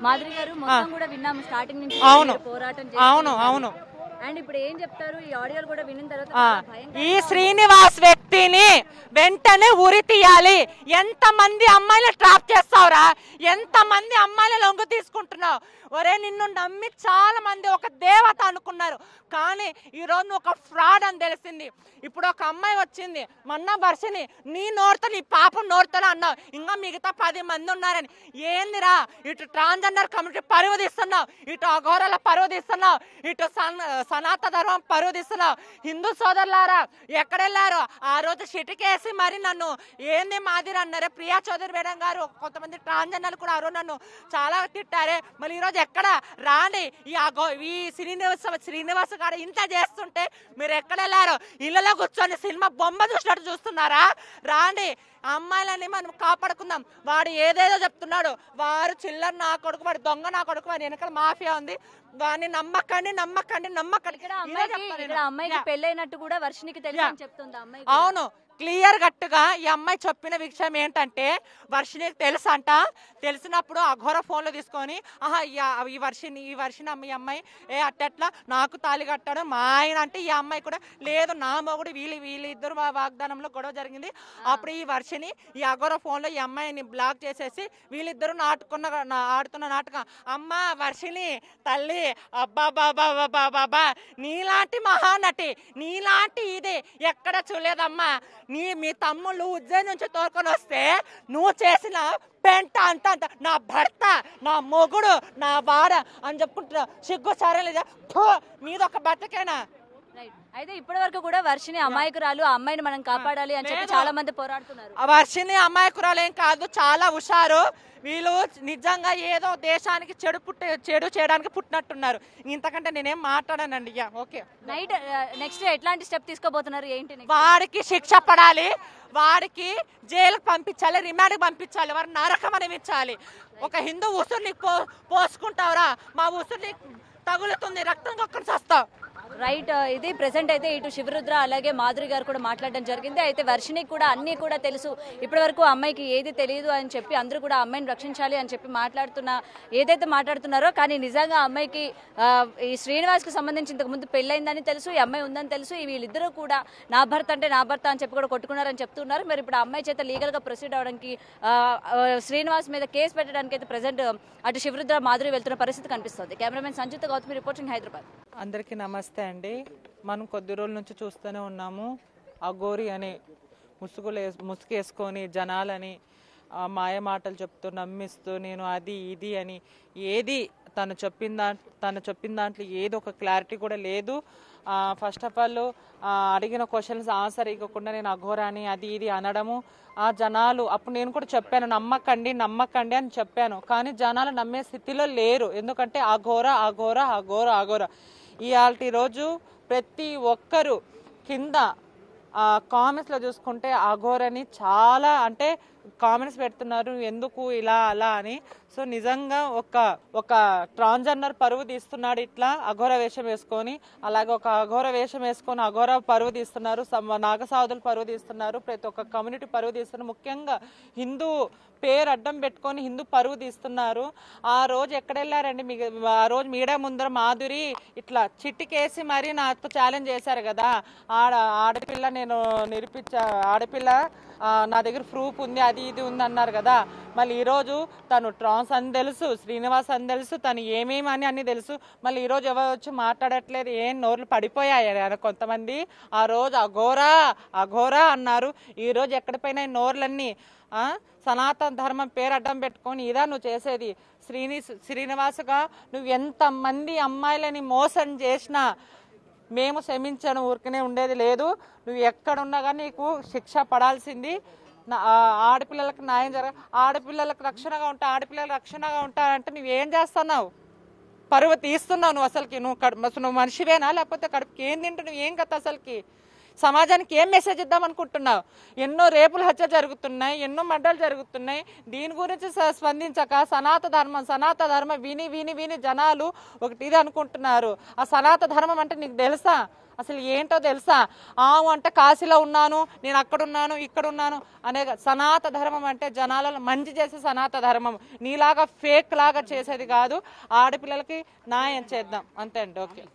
మాధురి గారు మొత్తం కూడా విన్నాము స్టార్టింగ్ నుంచి పోరాటం అవును అండ్ ఇప్పుడు ఏం చెప్తారు? ఈ ఆడియోలు కూడా విన్న తర్వాత ఈ శ్రీనివాస్ వ్యక్తిని వెంటనే ఉరి తీయాలి. ఎంతమంది అమ్మాయిలు ట్రాప్ చేస్తావురా, ఎంతమంది అమ్మాయిలు లొంగు తీసుకుంటున్నావు? ఒరే నిన్ను నమ్మి చాలా మంది ఒక దేవత అనుకున్నారు, కానీ ఈరోజు నువ్వు ఒక ఫ్రాడ్ అని తెలిసింది. ఇప్పుడు ఒక అమ్మాయి వచ్చింది మొన్న వర్షిని, నీ నోరుతో నీ పాపం నోరుతో అన్నావు, ఇంకా మిగతా 10 మంది ఉన్నారని. ఏందిరా, ఇటు ట్రాన్స్జెండర్ కమ్యూనిటీ పరువు తీస్తున్నావు, ఇటు అఘోరాల పరువు తీస్తున్నావు, ఇటు సనాతన ధర్మం పరువు తీస్తున్నావు. హిందూ సోదరులారా ఎక్కడెళ్ళారు? ఆ రోజు చిటికేసి మరి నన్ను ఏంది మాదిరి అన్నారే ప్రియా చౌదరి మేడం గారు, కొంతమంది ట్రాన్స్జెండర్లు కూడా ఆ రోజు నన్ను చాలా తిట్టారే. మళ్ళీ ఈరోజు ఎక్కడ రాండి? ఈ శ్రీనివాస్ గారు ఇంత చేస్తుంటే మీరు ఎక్కడ వెళ్ళారు? ఇళ్ళలో కూర్చొని సినిమా బొమ్మ చూసినట్టు చూస్తున్నారా? రాండి, అమ్మాయిలని మనం కాపాడుకుందాం. వాడు ఏదేదో చెప్తున్నాడు, వారు చిల్లర నా కొడుకు, వాడు దొంగ నా కొడుకు, వాడి వెనకాల మాఫియా ఉంది, వాడిని నమ్మకండి. అమ్మాయికి పెళ్ళైనట్టు కూడా వర్షినికి తెలుసు అని చెప్తుంది అమ్మాయి. అవును, క్లియర్ కట్టుగా ఈ అమ్మాయి చెప్పిన విషయం ఏంటంటే వర్షినికి తెలుసు అంట. తెలిసినప్పుడు అఘోర ఫోన్లో తీసుకొని ఈ వర్షిని ఈ అమ్మాయి అట్టెట్లా నాకు తాళి కట్టాడు మా ఆయన అంటే, ఈ అమ్మాయి కూడా లేదు నా మొగుడు, వీళ్ళిద్దరు వాగ్దానంలో గొడవ జరిగింది. అప్పుడు ఈ వర్షిని ఈ అఘోర ఫోన్లో ఈ అమ్మాయిని బ్లాక్ చేసేసి వీళ్ళిద్దరు ఆడుతున్న నాటకం. అమ్మ వర్షిని తల్లి, అబ్బా బాబా బాబా బాబా, నీలాంటి మహానటి, నీలాంటి ఇది ఎక్కడ చూడలేదమ్మా. మీ తమ్ముళ్ళు ఉజ్జయిని నుంచి తోరుకొని వస్తే నువ్వు చేసిన పెంట అంత నా భర్త, నా మొగుడు, నా వాడ అని చెప్పుకుంటున్నా. సిగ్గు సరేలేదా మీదొక బతకేనా? అయితే ఇప్పటి వరకు కూడా వర్షిని అమాయకురాలు, ఆ అమ్మాయిని మనం కాపాడాలి అని చెప్పి చాలా మంది పోరాడుతున్నారు. వర్షిని అమాయకురాలు ఏం కాదు, చాలా హుషారు. వీళ్ళు నిజంగా ఏదో దేశానికి చెడు చేయడానికి పుట్టినట్టున్నారు. ఇంతకంటే నేనేం మాట్లాడానండి. ఓకే, నెక్స్ట్ ఎట్లాంటి స్టెప్ తీసుకోబోతున్నారు ఏంటి? వాడికి శిక్ష పడాలి, వాడికి జైలుకు పంపించాలి, రిమాండ్కి పంపించాలి, వారు నరకం అనిపించాలి. ఒక హిందూ ఉసురుని పోసుకుంటావురా, మా ఉసురుని తగులుతుంది, రక్తం కొక్కని వస్తావు. రైట్, ఇది ప్రెసెంట్ అయితే ఇటు శివరుద్ర అలాగే మాధురి గారు కూడా మాట్లాడడం జరిగింది. అయితే వర్షినికి కూడా అన్ని కూడా తెలుసు, ఇప్పటి వరకు అమ్మాయికి ఏది తెలియదు అని చెప్పి అందరూ కూడా అమ్మాయిని రక్షించాలి అని చెప్పి ఏదైతే మాట్లాడుతున్నారో, కానీ నిజంగా అమ్మాయికి ఈ శ్రీనివాస్కి సంబంధించి ఇంతకు ముందు పెళ్ళైందని తెలుసు, ఈ అమ్మాయి ఉందని తెలుసు. వీళ్ళిద్దరూ కూడా నా భర్త అంటే నా భర్త అని చెప్పి కూడా కొట్టుకున్నారని చెప్తున్నారు. మరి ఇప్పుడు అమ్మాయి చేత లీగల్గా ప్రొసీడ్ అవడానికి శ్రీనివాస్ మీద కేసు పెట్టడానికి అయితే ప్రెసెంట్ అటు శివరుద్ర మాధురి వెళ్తున్న పరిస్థితి కనిపిస్తుంది. Cameraman Sanjitha Gautami reporting, Hyderabad. అందరికీ నమస్తే అండి. మనం కొద్ది రోజుల నుంచి చూస్తూనే ఉన్నాము, అఘోరి అని ముసుగేసుకొని జనాలని మాయ మాటలు చెప్తూ నమ్మిస్తూ నేను అది ఇది అని ఏది తను చెప్పిన దాంట్లో ఏదో ఒక క్లారిటీ కూడా లేదు. ఫస్ట్ ఆఫ్ ఆల్ అడిగిన క్వశ్చన్స్ ఆన్సర్ ఇవ్వకుండా నేను అఘోరాని అది ఇది అనడము, ఆ జనాలు అప్పుడు నేను కూడా చెప్పాను నమ్మకండి అని చెప్పాను, కానీ జనాలు నమ్మే స్థితిలో లేరు. ఎందుకంటే అఘోర అఘోర అఘోర అఘోర. ఇవాళ రోజు ప్రతి ఒక్కరు కింద కామెంట్స్లో చూసుకుంటే అఘోరని చాలా అంటే కామెంట్స్ పెడుతున్నారు, ఎందుకు ఇలా అలా అని. సో నిజంగా ఒక ట్రాన్స్జెండర్ పరువు తీస్తున్నాడు ఇట్లా అఘోర వేషం వేసుకొని, అలాగే ఒక అఘోర వేషం వేసుకొని అఘోర పరువు తీస్తున్నారు, నాగసాధులు పరువు తీస్తున్నారు, ప్రతి ఒక్క కమ్యూనిటీ పరువు తీస్తున్నారు. ముఖ్యంగా హిందూ పేరు అడ్డం పెట్టుకొని హిందూ పరువు తీస్తున్నారు. ఆ రోజు ఎక్కడెళ్ళారండి? ఆ రోజు మీడియా ముందర మాధురి ఇట్లా చిట్టికేసి మరి నాతో ఛాలెంజ్ చేశారు కదా, ఆడపిల్ల నేను ఆడపిల్ల నా దగ్గర ప్రూఫ్ ఉంది అది ఇది ఉంది అన్నారు కదా. మళ్ళీ ఈరోజు తను ట్రాన్స్ అని తెలుసు, శ్రీనివాస్ అని తెలుసు, తను ఏమేమి అని అన్ని తెలుసు. మళ్ళీ ఈరోజు ఎవరు వచ్చి మాట్లాడట్లేదు, ఏం నోర్లు పడిపోయాయి కొంతమంది. ఆ రోజు అఘోరా అఘోరా అన్నారు, ఈరోజు ఎక్కడ పోయినాయి నోర్లన్నీ? సనాతన ధర్మం పేరు అడ్డం పెట్టుకొని ఇదా నువ్వు చేసేది? శ్రీనివాసుగా నువ్వు ఎంతమంది అమ్మాయిలని మోసం చేసినా మేము క్షమించను, ఊరికనే ఉండేది లేదు. నువ్వు ఎక్కడున్నా కానీ నీకు శిక్ష పడాల్సింది. ఆడపిల్లలకు న్యాయం ఆడపిల్లలకు రక్షణగా ఉంటారంటే నువ్వేం చేస్తున్నావు? పరువు తీస్తున్నావు నువ్వు. అసలుకి నువ్వు మనిషివేనా? లేకపోతే కడుపుకి ఏం తింటూ నువ్వు ఏం కథ? అసలుకి సమాజానికి ఏం మెసేజ్ ఇద్దాం అనుకుంటున్నావు? ఎన్నో రేపుల హత్య జరుగుతున్నాయి, ఎన్నో మడ్డలు జరుగుతున్నాయి. దీని గురించి స్పందించక సనాతన ధర్మం విని విని విని జనాలు ఒకటి ఇది అనుకుంటున్నారు. ఆ సనాతన ధర్మం అంటే నీకు తెలుసా? అసలు ఏంటో తెలుసా? అంటే కాశీలో ఉన్నాను, నేను అక్కడున్నాను, ఇక్కడున్నాను అనే సనాతన ధర్మం అంటే జనాలను మంచి చేసే సనాతన ధర్మం. నీలాగా ఫేక్ లాగా చేసేది కాదు. ఆడపిల్లలకి న్యాయం చేద్దాం అంతే అండి. ఓకే.